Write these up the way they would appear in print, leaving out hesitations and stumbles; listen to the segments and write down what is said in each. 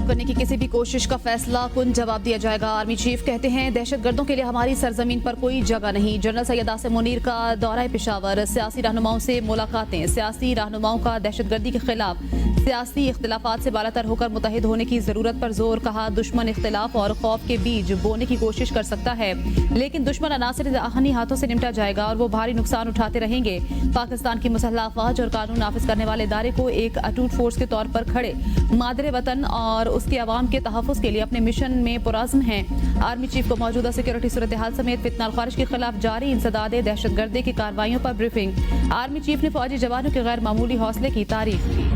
करने की किसी भी कोशिश का फैसला कुन जवाब दिया जाएगा। आर्मी चीफ कहते हैं दहशतगर्दों के लिए हमारी सरजमीन पर कोई जगह नहीं। जनरल सैयद आसिम मुनीर का दौरा पेशावर, सियासी रहनुमाओं से मुलाकातें। सियासी रहनुमाओं का दहशतगर्दी के खिलाफ सियासी इख्तिलाफात से बालातर होकर मुतहिद होने की जरूरत पर जोर। कहा दुश्मन इख्तिलाफ और खौफ के बीज बोने की कोशिश कर सकता है, लेकिन दुश्मन अनासिर आहनी हाथों से निपटा जाएगा और वो भारी नुकसान उठाते रहेंगे। पाकिस्तान की मुसल्लह अफवाज और कानून नाफिज करने वाले इदारे को एक अटूट फोर्स के तौर पर खड़े मादरे वतन और उसके अवाम के तहफ़्फ़ुज़ के लिए अपने मिशन में पुरअज़्म हैं। आर्मी चीफ को मौजूदा सिक्योरिटी सूरत हाल समेत फितना ख़ारिज के खिलाफ जारी इंसदाद दहशतगर्दी की कार्रवाइयों पर ब्रीफिंग। आर्मी चीफ ने फौजी जवानों के गैर मामूली हौसले की तारीफ की।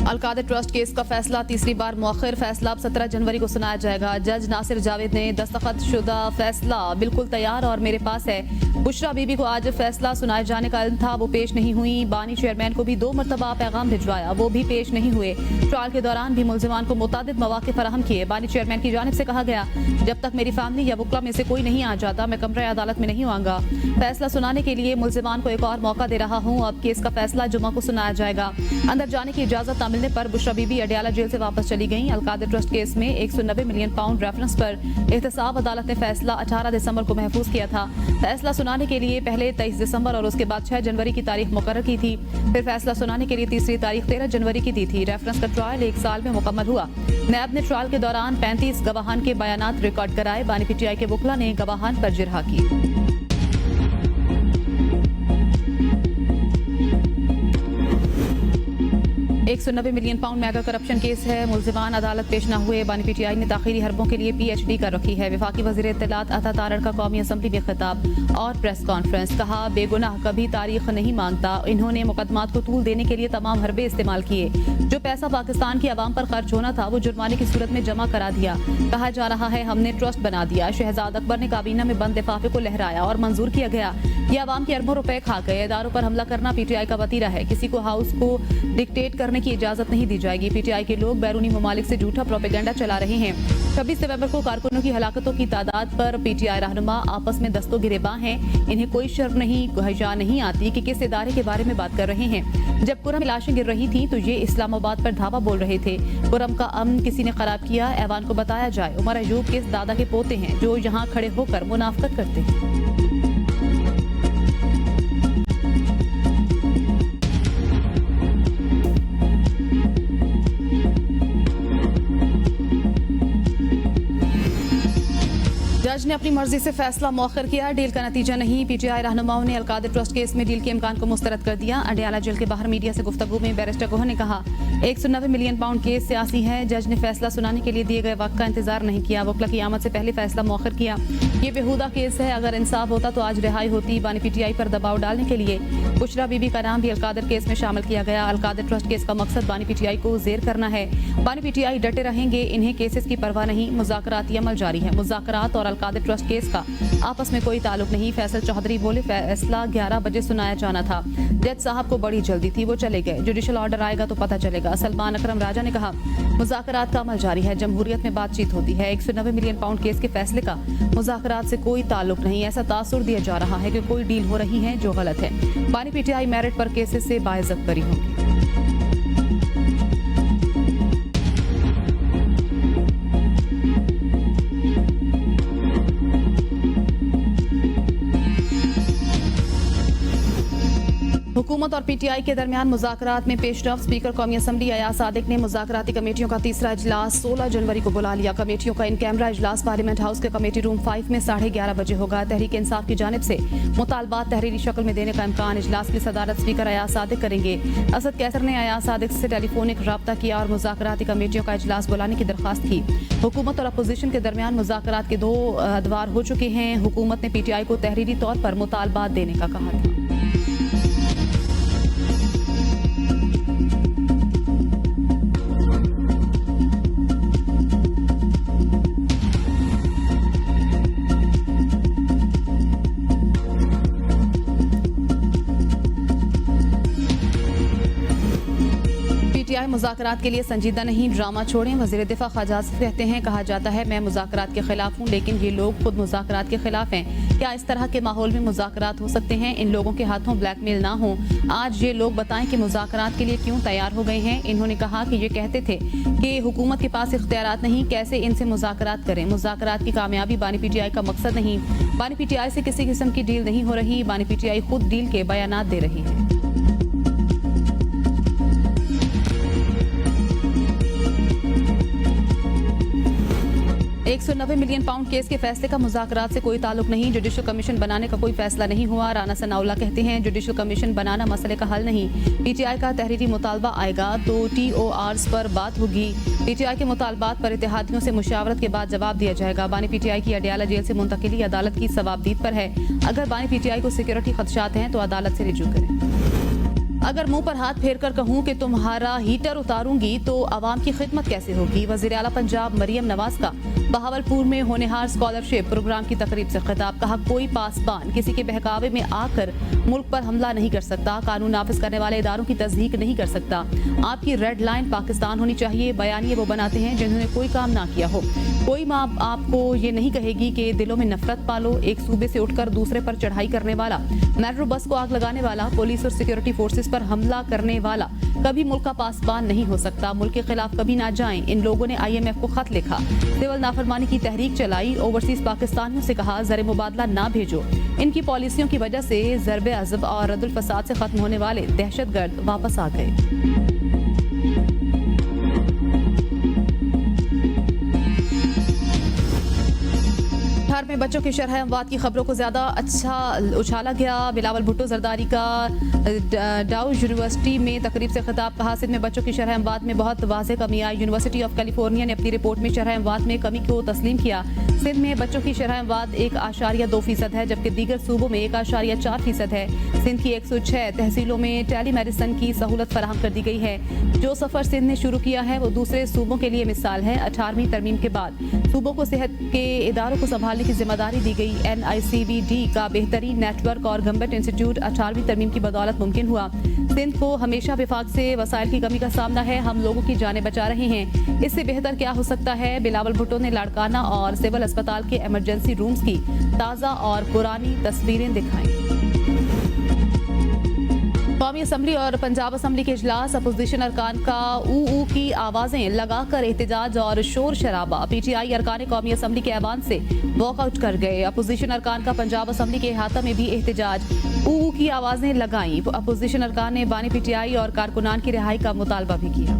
अलकादर ट्रस्ट केस का फैसला तीसरी बार मौखर। फैसला अब 17 जनवरी को सुनाया जाएगा। जज नासिर जावेद ने दस्तखत शुदा फैसला बिल्कुल तैयार और मेरे पास है। बुशरा बीबी को आज फैसला सुनाए जाने का इल्म था, वो पेश नहीं हुई। बानी चेयरमैन को भी 2 मरतबा पैगाम भिजवाया, वो भी पेश नहीं हुए। ट्रायल के दौरान भी मुल्जिमान को मुतादिद मौके फराहम किए। बानी चेयरमैन की जानिब से कहा गया, जब तक मेरी फैमिली या वकला में से कोई नहीं आ जाता मैं कमरे अदालत में नहीं आऊंगा। फैसला सुनाने के लिए मुल्जिमान को एक और मौका दे रहा हूँ। अब केस का फैसला जुमा को सुनाया जाएगा। अंदर जाने की इजाजत न मिलने पर बुशरा बीबी अडियाला जेल से वापस चली गईं। अलकादर ट्रस्ट केस में 190 मिलियन पाउंड रेफरेंस पर एहतसाब अदालत ने फैसला 18 दिसंबर को महफूज किया था। फैसला सुनाने के लिए पहले 23 दिसंबर और उसके बाद 6 जनवरी की तारीख मुकर्रर की थी। फिर फैसला सुनाने के लिए तीसरी तारीख 13 जनवरी की दी थी। रेफरेंस का ट्रायल 1 साल में मुकम्मल हुआ। नैब ने ट्रायल के दौरान 35 गवाहान के बयानात रिकॉर्ड कराए। बानी पीटीआई के वकला ने गवाहान पर जिरहा की। 190 million pound mega corruption case है। मुल्जिमान अदालत पेश न हुए। बानी पीटीआई ने ताखीरी हरबों के लिए PhD कर रखी है। वफाकी वज़ीर इत्तलात अता तारड़ का कौमी असम्बली में खिताब और प्रेस कॉन्फ्रेंस। कहा बेगुनाह कभी तारीख नहीं मांगता। इन्होंने मुकदमात को तूल देने के लिए तमाम हरबे इस्तेमाल किए। जो पैसा पाकिस्तान की आवाम पर खर्च होना था वो जुर्माने की सूरत में जमा करा दिया। कहा जा रहा है हमने ट्रस्ट बना दिया। शहजाद अकबर ने काबीना में बंद लिफाफे को लहराया और मंजूर किया गया। ये आवाम के अरबों रुपए खा गए। इदारों पर हमला करना PTI का वतीरा है। किसी को हाउस को डिक्टेट करने की इजाजत नहीं दी जाएगी। PTI के लोग बैरूनी ममालिक से झूठा प्रोपेगेंडा चला रहे हैं। 26 नवंबर को कारकुनों की हलाकतों की तादाद पर PTI रहनुमा आपस में दस्तो गिरेबां हैं। इन्हें कोई शर्म नहीं हया नहीं आती कि किस इदारे के बारे में बात कर रहे हैं। जब कुरम में लाशें गिर रही थी तो ये इस्लामाबाद पर धावा बोल रहे थे। कुरम का अमन किसी ने खराब किया। ऐवान को बताया जाए उमर अयूब किस दादा के पोते हैं जो यहाँ खड़े होकर मुनाफकत करते हैं। जज ने अपनी मर्जी से फैसला मौखर किया। डील का नतीजा नहीं। PTI रहनुमाओं ने अलकादर ट्रस्ट केस में डील के इम्कान को मुस्तरद कर दिया। अडियाला जेल के बाहर मीडिया से गुफ्तगू में बैरिस्टर गोह ने कहा 190 मिलियन पाउंड केस सियासी है। जज ने फैसला सुनाने के लिए दिए गए वक्त का इंतजार नहीं किया। वकला की आमद से पहले फैसला मौखर किया। ये बेहुदा केस है। अगर इंसाफ होता तो आज रिहाई होती। बानी PTI पर दबाव डालने के लिए बुशरा बीबी का नाम भी अलकादर केस में शामिल किया गया। अलकादर ट्रस्ट केस का मकसद बानी PTI को जेर करना है। बानी PTI डटे रहेंगे। इन्हें केसेस की परवाह नहीं। मुज़ाकराती अमल जारी है। मुज़ाकरात और अलकादर ट्रस्ट केस का आपस में कोई ताल्लुक नहीं। फैसल चौधरी बोले फैसला 11 बजे सुनाया जाना था। जज साहब को बड़ी जल्दी थी, वो चले गए। जुडिशल ऑर्डर आएगा तो पता चलेगा। सलमान अकरम राजा ने कहा मुज़ाकरात का अमल जारी है। जमहूरियत में बातचीत होती है। 190 मिलियन पाउंड केस के फैसले का मुज़ाकरात से कोई ताल्लुक नहीं। ऐसा तासुर दिया जा रहा है कि कोई डील हो रही है जो गलत है। बानी PTI मेरिट पर केसेस से बाइज्जत बरी होंगी। हुकूमत और PTI के दरमियान मुज़ाकरात में पेशरफ। स्पीकर कौमी असम्बली अयाज सादिक ने मुज़ाकराती कमेटियों का तीसरा इजलास 16 जनवरी को बुला लिया। कमेटियों का इन कैमरा इजलास पार्लियामेंट हाउस के कमेटी रूम 5 में 11:30 बजे होगा। तहरीक इंसाफ की जानिब से मुतालबात तहरीरी शक्ल में देने का इम्कान। इजलास की सदारत स्पीकर अयाज सादिक करेंगे। असद कैसर ने अयाज सादिक से टेलीफोनिक रब्ता किया और मुज़ाकराती कमेटियों का इजलास बुलाने की दरख्वास्त की। हुकूमत और अपोजिशन के दरमियान मुज़ाकरात के 2 अदवार हो चुके हैं। हुकूमत ने PTI को तहरीरी तौर पर मुतालबात देने का कहा था। PTI मुज़ाकरात के लिए संजीदा नहीं, ड्रामा छोड़ें। वज़ीर दिफा ख्वाजा आसिफ कहते हैं, कहा जाता है मैं मुज़ाकरात के खिलाफ हूँ, लेकिन ये लोग खुद मुज़ाकरात के खिलाफ हैं। क्या इस तरह के माहौल में मुज़ाकरात हो सकते हैं? इन लोगों के हाथों ब्लैकमेल ना हो। आज ये लोग बताएं कि मुज़ाकरात के लिए क्यों तैयार हो गए हैं। इन्होंने कहा कि ये कहते थे कि हुकूमत के पास इख्तियारात नहीं, कैसे इनसे मुज़ाकरात करें। मुज़ाकरात की कामयाबी बानी पीटीआई का मकसद नहीं। बानी पीटीआई से किसी किस्म की डील नहीं हो रही। बानी पीटीआई खुद डील के बयानात दे रही है। 190 मिलियन पाउंड केस के फैसले का मुज़ाकरात से कोई ताल्लुक नहीं। जुडिशल कमीशन बनाने का कोई फैसला नहीं हुआ। राना सनाउल्लाह कहते हैं, जुडिशल कमीशन बनाना मसले का हल नहीं। पीटीआई का तहरीरी मुतालबा आएगा तो TORs पर बात होगी। पीटीआई के मुतालबात पर इत्तेहादियों से मुशावरत के बाद जवाब दिया जाएगा। बानी पीटीआई की अडियाला जेल से मुंतकिली अदालत की सवाबदीद पर है। अगर बानी पीटीआई को सिक्योरिटी खदशात हैं तो अदालत से रिजू करें। अगर मुंह पर हाथ फेर कर कहूं कि तुम्हारा हीटर उतारूंगी तो आवाम की खिदमत कैसे होगी। वज़ीर आला पंजाब मरियम नवाज का बहावलपुर में होनहार स्कॉलरशिप प्रोग्राम की तकरीब से खिताब। कहा, कोई पासबान किसी के बहकावे में आकर मुल्क पर हमला नहीं कर सकता, कानून नाफिज करने वाले इदारों की तस्दीक नहीं कर सकता। आपकी रेड लाइन पाकिस्तान होनी चाहिए। बयानिए वो बनाते हैं जिन्होंने कोई काम ना किया हो। कोई माँ आपको ये नहीं कहेगी कि दिलों में नफरत पालो। एक सूबे से उठकर दूसरे पर चढ़ाई करने वाला, मेट्रो बस को आग लगाने वाला, पुलिस और सिक्योरिटी फोर्सेस पर हमला करने वाला कभी मुल्क का पासबान नहीं हो सकता। मुल्क के खिलाफ कभी ना जाएं। इन लोगों ने IMF को खत लिखा, सिविल नाफरमानी की तहरीक चलाई, ओवरसीज पाकिस्तानियों से कहा ज़र मुबादला ना भेजो। इनकी पॉलिसियों की वजह से ज़रबे अज़ब और रद्दुल फसाद से खत्म होने वाले दहशतगर्द वापस आ गए। बिहार में बच्चों की शरह अमवात की खबरों को ज्यादा अच्छा उछाला गया। बिलावल भुट्टो जरदारी का डाउ यूनिवर्सिटी में तकरीब से खिताब। कहा, सिंध में बच्चों की शरह अमवात में बहुत वाज़ेह कमी आई। यूनिवर्सिटी ऑफ कैलिफोर्निया ने अपनी रिपोर्ट में शरह अमवात में कमी को तस्लीम किया। सिंध में बच्चों की शरह अमवात 1.2% है, जबकि दीगर सूबों में 1.4% है। सिंध की 106 तहसीलों में टेली मेडिसिन की सहूलत फराहम कर दी गई है। जो सफर सिंध ने शुरू किया है वो दूसरे सूबों के लिए मिसाल है। 18वीं तरमीम के बाद सूबों को सेहत के इदारों को संभालने की जिम्मेदारी दी गई। NICVD का बेहतरीन नेटवर्क और गम्बट इंस्टीट्यूट 18वीं तरमीम की बदौलत मुमकिन हुआ। सिंध को हमेशा विफाक से वसाइल की कमी का सामना है। हम लोगों की जानें बचा रहे हैं। इससे बेहतर क्या हो सकता है। बिलावल भुट्टो ने लाड़काना और सिविल अस्पताल के इमरजेंसी रूम्स की ताज़ा और पुरानी तस्वीरें दिखाई। कौमी असम्बली और पंजाब असम्बली के इजलास। अपोजिशन अरकान का ऊ की आवाजें लगाकर एहतजाज और शोर शराबा। PTI अरकान कौमी असम्बली के ऐवान से वॉकआउट कर गए। अपोजिशन अरकान का पंजाब असम्बली के अहाता में भी एहतजाज, ऊ की आवाजें लगाई। अपोजिशन अरकान ने बानी PTI और कारकुनान की रिहाई का मुतालबा भी किया।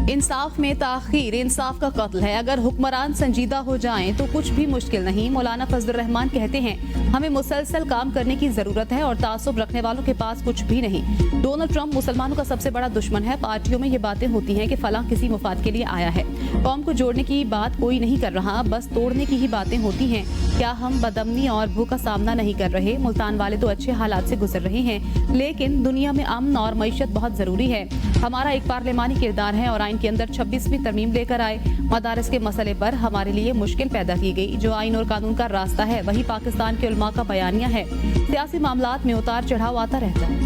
इंसाफ में ताखीर इंसाफ का कत्ल है। अगर हुक्मरान संजीदा हो जाएं तो कुछ भी मुश्किल नहीं। मौलाना फजलुर रहमान कहते हैं, हमें मुसलसल काम करने की जरूरत है और तासुब रखने वालों के पास कुछ भी नहीं। डोनाल्ड ट्रंप मुसलमानों का सबसे बड़ा दुश्मन है। पार्टियों में ये बातें होती हैं कि फलां किसी मुफाद के लिए आया है। कौम को जोड़ने की बात कोई नहीं कर रहा, बस तोड़ने की ही बातें होती हैं। क्या हम बदअमनी और भूख का सामना नहीं कर रहे? मुल्तान वाले तो अच्छे हालात से गुजर रहे हैं, लेकिन दुनिया में अमन और मईशत बहुत जरूरी है। हमारा एक पार्लिमानी किरदार है और आइन के अंदर 26वीं तरमीम लेकर आए। मदारस के मसले पर हमारे लिए मुश्किल पैदा की गई। जो आइन और कानून का रास्ता है वही पाकिस्तान के उलमा का बयानिया है। सियासी मामलात में उतार चढ़ाव आता रहता है।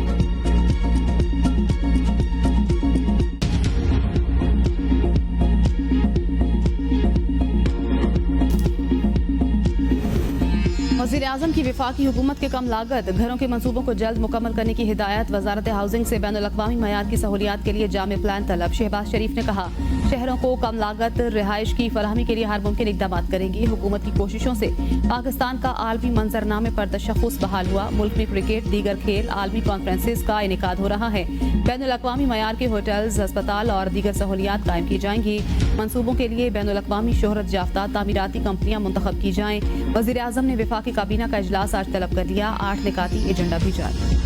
वज़ीर-ए-आज़म की वफाकी हुकूमत के कम लागत घरों के मंसूबों को जल्द मुकम्मल करने की हिदायत। वजारत हाउसिंग से बैनुल-अक़वामी मयार की सहूलियात के लिए जामे प्लान तलब। शहबाज शरीफ ने कहा, शहरों को कम लागत रिहाइश की फराहमी के लिए हर मुमकिन इक़दाम करेंगी। हुकूमत की कोशिशों से पाकिस्तान का आलमी मंजरनामे पर तशख़्ख़ुस बहाल हुआ। मुल्क में क्रिकेट, दीगर खेल, आलमी कॉन्फ्रेंसेस का इनेकाद हो रहा है। बैनुल-अक़वामी मयार के होटल्स, अस्पताल और दीगर सहूलियात कायम की जाएंगी। मंसूबों के लिए बैनुल-अक़वामी शोहरत याफ्ता तामीराती कंपनियां मुंतखब की जाएं। वज़ीर-ए-आज़म ने वफाकी काबीना का इजलास आज तलब कर लिया। 8 निकाती एजेंडा भी जारी।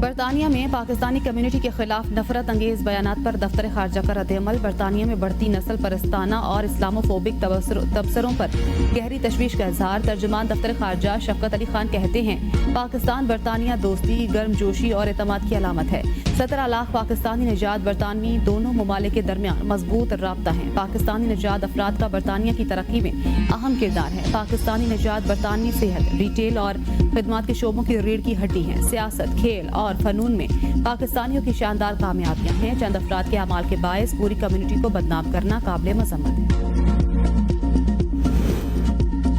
बरतानिया में पाकिस्तानी कम्युनिटी के खिलाफ नफरत अंगेज बयानात पर दफ्तर खारजा का रद्द-ए-अमल। बरतानिया में बढ़ती नस्ल परस्ताना और इस्लामोफोबिक तबसरों पर गहरी तशवीश का इजहार। तर्जुमान दफ्तर खारजा शफकत अली खान कहते हैं, पाकिस्तान बरतानिया दोस्ती, गर्मजोशी और एतमाद की अलामत है। 17 लाख पाकिस्तानी निजात बरतानवी दोनों ममालिक के दरमियान मजबूत राब्ता है। पाकिस्तानी निजात अफराद का बरतानिया की तरक्की में अहम किरदार है। पाकिस्तानी निजात बरतानवी सेहत, रिटेल और खिदमत के शोबों की रीढ़ की हड्डी हैं। सियासत, खेल और फनून में पाकिस्तानियों की शानदार कामयाबियां हैं। चंद अफराद के अमाल के बायस पूरी कम्युनिटी को बदनाम करना काबिल मजम्मत है।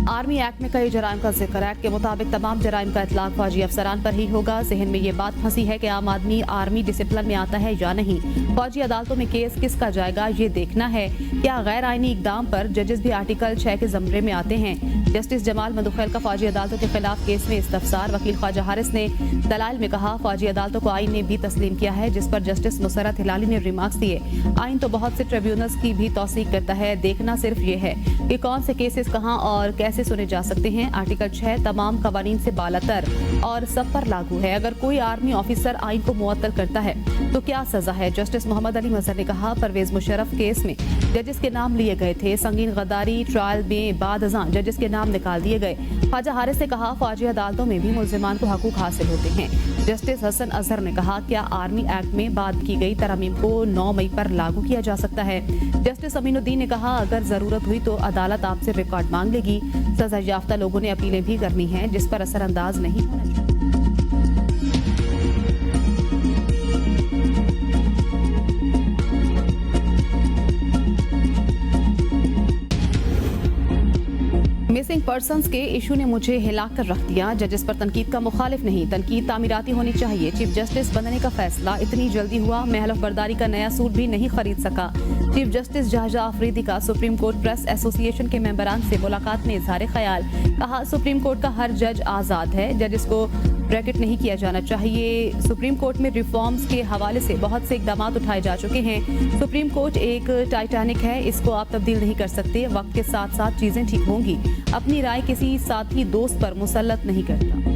आर्मी एक्ट में कई जराइम का जिक्र। एक्ट के मुताबिक तमाम जराइम का इतलाक फौजी अफसरान पर ही होगा। जहन में ये बात फंसी है कि आम आदमी आर्मी डिसिप्लिन में आता है या नहीं। फौजी अदालतों में केस किसका जाएगा, ये देखना है। क्या गैर आईनी इकदाम पर जजेस भी आर्टिकल 6 के जमरे में आते हैं? जस्टिस जमाल मधुखैल का फौजी अदालतों के खिलाफ केस में इस्तफसार। वकील ख्वाजा हारिस ने दलाइल में कहा, फौजी अदालतों को आइन ने भी तस्लीम किया है, जिस पर जस्टिस मुसरत हिलाली ने रिमार्क्स दिए। आइन तो बहुत से ट्रिब्यूनल्स की भी तौसीक करता है, देखना सिर्फ ये है कि कौन से केसेस कहाँ और कैसे सुने जा सकते हैं। आर्टिकल 6 तमाम कवानीन से बालातर और सब पर लागू है। अगर कोई आर्मी ऑफिसर आइन को मुअत्तल करता है तो क्या सजा है? जस्टिस मोहम्मद अली मजहर ने कहा, परवेज मुशर्रफ केस में जजेस के नाम लिए गए थे। संगीन गद्दारी ट्रायल में बाद अज़ां जजेस के नाम निकाल दिए गए। ख्वाजा हारिस ने कहा, फौजी अदालतों में भी मुल्जिमान को हकूक हासिल होते हैं। जस्टिस हसन अजहर ने कहा, क्या आर्मी एक्ट में बात की गई तरमीम को 9 मई पर लागू किया जा सकता है? जस्टिस अमीनुद्दीन ने कहा, अगर जरूरत हुई तो अदालत आपसे रिकॉर्ड मांग लेगी। सजा याफ्ता लोगों ने अपीलें भी करनी है, जिस पर असरअंदाज नहीं होना चाहिए। मिसिंग पर्सन्स के इशू ने मुझे हिला कर रख दिया। जजेस पर तनकीद का मुखालिफ नहीं, तनकीद तामीराती होनी चाहिए। चीफ जस्टिस बनने का फैसला इतनी जल्दी हुआ, मैं हलफ बर्दारी का नया सूट भी नहीं खरीद सका। चीफ जस्टिस जहाजा अफरीदी का सुप्रीम कोर्ट प्रेस एसोसिएशन के मेंबरान से मुलाकात में इजहार ख्याल। कहा, सुप्रीम कोर्ट का हर जज आज़ाद है, जजेस को ब्रैकेट नहीं किया जाना चाहिए। सुप्रीम कोर्ट में रिफॉर्म्स के हवाले से बहुत से इकदाम उठाए जा चुके हैं। सुप्रीम कोर्ट एक टाइटैनिक है, इसको आप तब्दील नहीं कर सकते। वक्त के साथ साथ चीजें ठीक होंगी। अपनी राय किसी साथी दोस्त पर मुसल्लत नहीं करता।